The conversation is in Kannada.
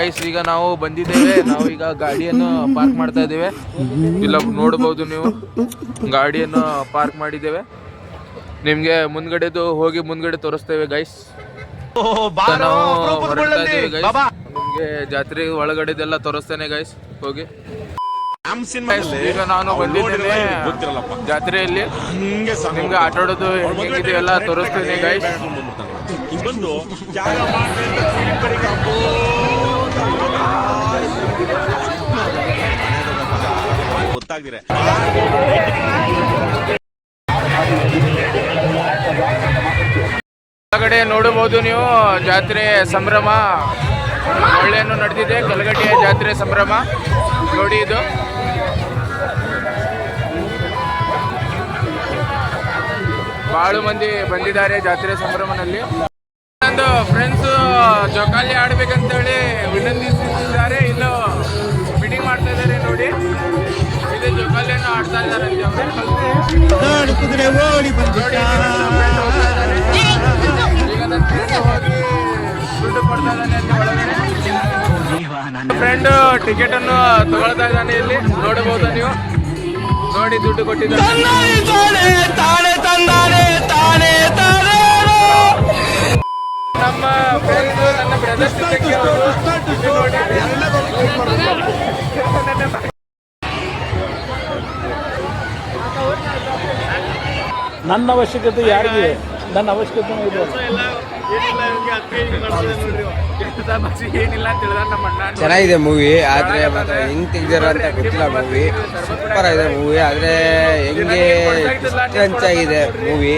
ಗೈಸ್ ಈಗ ನಾವು ಬಂದಿದ್ದೇವೆ. ನಾವು ಈಗ ಗಾಡಿಯನ್ನು ಪಾರ್ಕ್ ಮಾಡ್ತಾ ಇದ್ದೇವೆ. ಇಲ್ಲ ನೋಡಬಹುದು ನೀವು, ಗಾಡಿಯನ್ನು ಪಾರ್ಕ್ ಮಾಡಿದ್ದೇವೆ. ನಿಮ್ಗೆ ಮುಂದ್ಗಡೆದು ಹೋಗಿ ಮುಂದ್ಗಡೆ ತೋರಿಸ್ತೇವೆ ಗೈಸ್. ನಾವು ಹೊರಡ್ತಾ ಇದ್ದೇವೆ ಗೈಸ್. ನಿಮ್ಗೆ ಜಾತ್ರೆ ಒಳಗಡೆದೆಲ್ಲ ತೋರಿಸ್ತೇನೆ ಗೈಸ್ ಹೋಗಿ. ಈಗ ನಾನು ಬಂದಿದ್ದೇನೆ ಜಾತ್ರೆಯಲ್ಲಿ. ನಿಮ್ಗೆ ಆಟ ಆಡೋದು ಹೇಗಿದೆ ಎಲ್ಲ ತೋರಿಸ್ತೇನೆ ಗೈಸ್. ಗೊತ್ತಾಗ್ದಿರ ಕೆಳಗಡೆ ನೋಡಬಹುದು ನೀವು, ಜಾತ್ರೆ ಸಂಭ್ರಮ ಒಳ್ಳೆಯನ್ನು ನಡೆದಿದೆ. ಕಲಗಟ್ಟಿಯ ಜಾತ್ರೆ ಸಂಭ್ರಮ ನೋಡಿ. ಇದು ಬಹಳ ಮಂದಿ ಬಂದಿದ್ದಾರೆ ಜಾತ್ರೆ ಸಂಭ್ರಮನಲ್ಲಿ. ನಂದು ಫ್ರೆಂಡ್ಸ್ ಜೋಕಾಲಿ ಆಡ್ಬೇಕಂತೇಳಿ ವಿನಂತಿಸಿದ್ದಾರೆ. ಇಲ್ಲೂ ಮೀಟಿಂಗ್ ಮಾಡ್ತಾ ಇದ್ದಾರೆ ನೋಡಿ. ಇದೇ ಜೋಕಾಲಿಯನ್ನು ಆಡ್ತಾ ಇದ್ದಾರೆ ದುಡ್ಡು ಕೊಡ್ತಾ ಇದ್ದಾನೆ ಅಂತ ಒಳಗಡೆ. ಫ್ರೆಂಡ್ ಟಿಕೆಟ್ ಅನ್ನು ತಗೊಳ್ತಾ ಇದ್ದಾನೆ. ಇಲ್ಲಿ ನೋಡಬಹುದು ನೀವು, ನೋಡಿ ದುಡ್ಡು ಕೊಟ್ಟಿದ್ದಾನೆ. ನಮ್ಮ ಫ್ರೆಂಡ್ಸ್, ನನ್ನ ಬ್ರದರ್ಸ್ ನನ್ನ ಅವಶ್ಯಕತೆ ಯಾರಿಗೆ? ನನ್ನ ಅವಶ್ಯಕತೆ ಇದೆ. ಚೆನ್ನಾಗಿದೆ ಮೂವಿ, ಆದ್ರೆ ಮಾತ್ರ ಹೆಂಗ್ ತೆಗ್ದಿರೋ ಅಂತ ಗೊತ್ತಿಲ್ಲ. ಮೂವಿ ಸೂಪರ್ ಆಗಿದೆ ಮೂವಿ, ಆದ್ರೆ ಹೆಂಗೆ ಡಿಸ್ಟೆನ್ಸ್ ಆಗಿದೆ ಮೂವಿ.